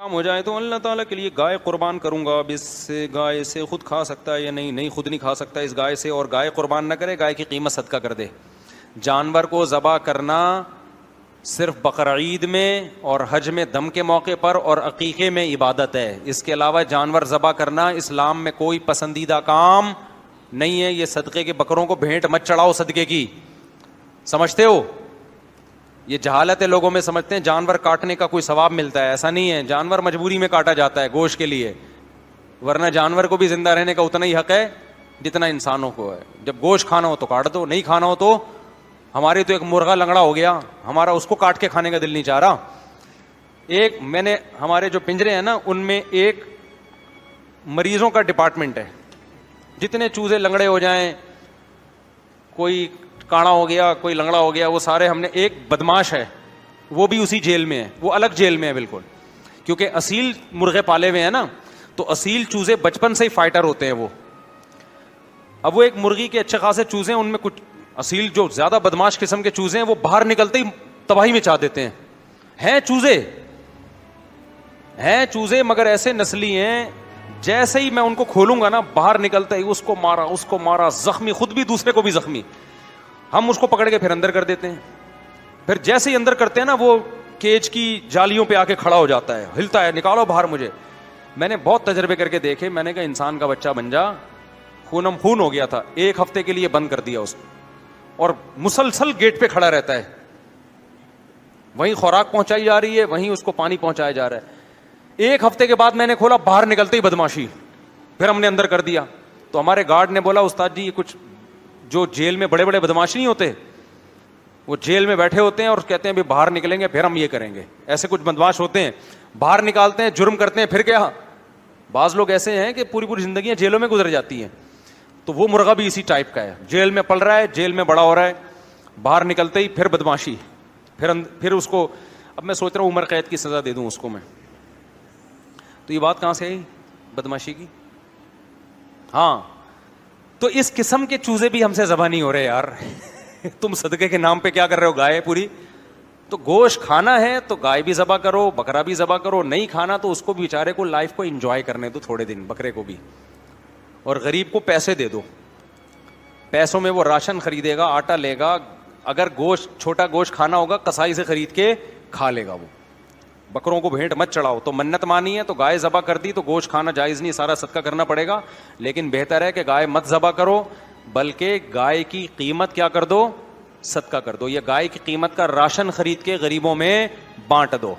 کام ہو جائے تو اللہ تعالیٰ کے لیے گائے قربان کروں گا، اب اس سے گائے سے خود کھا سکتا ہے یا نہیں؟ نہیں، خود نہیں کھا سکتا اس گائے سے، اور گائے قربان نہ کرے، گائے کی قیمت صدقہ کر دے۔ جانور کو ذبح کرنا صرف بقرعید میں اور حج میں دم کے موقع پر اور عقیقے میں عبادت ہے، اس کے علاوہ جانور ذبح کرنا اسلام میں کوئی پسندیدہ کام نہیں ہے۔ یہ صدقے کے بکروں کو بھینٹ مت چڑھاؤ صدقے کی، سمجھتے ہو؟ یہ جہالت ہے، لوگوں میں سمجھتے ہیں جانور کاٹنے کا کوئی ثواب ملتا ہے، ایسا نہیں ہے۔ جانور مجبوری میں کاٹا جاتا ہے گوشت کے لیے، ورنہ جانور کو بھی زندہ رہنے کا اتنا ہی حق ہے جتنا انسانوں کو ہے۔ جب گوشت کھانا ہو تو کاٹ دو، نہیں کھانا ہو تو، ہمارے تو ایک مرغا لنگڑا ہو گیا، ہمارا اس کو کاٹ کے کھانے کا دل نہیں چاہ رہا۔ ایک میں نے ہمارے جو پنجرے ہیں نا ان میں ایک مریضوں کا ڈپارٹمنٹ ہے، جتنے چوزے لنگڑے ہو جائیں، کوئی کاڑا ہو گیا، کوئی لنگڑا ہو گیا، وہ سارے ہم نے، ایک بدماش ہے وہ بھی اسی جیل میں ہے، وہ الگ جیل میں ہے بالکل، کیونکہ اصیل مرغے پالے ہوئے ہیں نا، تو اصیل چوزے بچپن سے ہی فائٹر ہوتے ہیں وہ۔ اب وہ ایک مرغی کے اچھے خاصے چوزے ہیں، ان میں کچھ اصیل جو زیادہ بدماش قسم کے چوزے ہیں وہ باہر نکلتے ہی تباہی میں چاہ دیتے ہیں۔ ہیں چوزے مگر ایسے نسلی ہیں، جیسے ہی میں ان کو کھولوں گا نا باہر نکلتا ہی اس کو مارا زخمی، خود بھی دوسرے کو بھی زخمی، ہم اس کو پکڑ کے پھر اندر کر دیتے ہیں۔ پھر جیسے ہی اندر کرتے ہیں نا وہ کیج کی جالیوں پہ آ کے کھڑا ہو جاتا ہے، ہلتا ہے، نکالو باہر مجھے۔ میں نے بہت تجربے کر کے دیکھے، میں نے کہا انسان کا بچہ بن جا، خونم خون ہو گیا تھا، ایک ہفتے کے لیے بند کر دیا اس کو، اور مسلسل گیٹ پہ کھڑا رہتا ہے، وہیں خوراک پہنچائی جا رہی ہے، وہیں اس کو پانی پہنچایا جا رہا ہے۔ ایک ہفتے کے بعد میں نے کھولا، باہر نکلتے ہی بدماشی، پھر ہم نے اندر کر دیا۔ تو ہمارے گارڈ نے بولا استاد جی یہ کچھ جو جیل میں بڑے بڑے بدماش نہیں ہوتے، وہ جیل میں بیٹھے ہوتے ہیں اور کہتے ہیں بھی باہر نکلیں گے پھر ہم یہ کریں گے، ایسے کچھ بدماش ہوتے ہیں، باہر نکالتے ہیں، جرم کرتے ہیں، پھر کیا؟ بعض لوگ ایسے ہیں کہ پوری پوری زندگیاں جیلوں میں گزر جاتی ہیں۔ تو وہ مرغا بھی اسی ٹائپ کا ہے، جیل میں پل رہا ہے، جیل میں بڑا ہو رہا ہے، باہر نکلتے ہی پھر بدماشی، پھر اس کو، اب میں سوچ رہا ہوں عمر قید کی سزا دے دوں اس کو میں۔ تو یہ بات کہاں سے آئی بدماشی کی؟ ہاں، تو اس قسم کے چوزے بھی ہم سے ذبح نہیں ہو رہے یار۔ تم صدقے کے نام پہ کیا کر رہے ہو؟ گائے پوری، تو گوشت کھانا ہے تو گائے بھی ذبح کرو، بکرا بھی ذبح کرو، نہیں کھانا تو اس کو بھی بیچارے کو لائف کو انجوائے کرنے دو تھوڑے دن، بکرے کو بھی، اور غریب کو پیسے دے دو، پیسوں میں وہ راشن خریدے گا، آٹا لے گا، اگر گوشت چھوٹا گوشت کھانا ہوگا کسائی سے خرید کے کھا لے گا وہ۔ بکروں کو بھینٹ مت چڑھاؤ، تو منت مانی ہے تو گائے ذبح کر دی تو گوشت کھانا جائز نہیں، سارا صدقہ کرنا پڑے گا، لیکن بہتر ہے کہ گائے مت ذبح کرو، بلکہ گائے کی قیمت کیا کر دو؟ صدقہ کر دو، یا گائے کی قیمت کا راشن خرید کے غریبوں میں بانٹ دو۔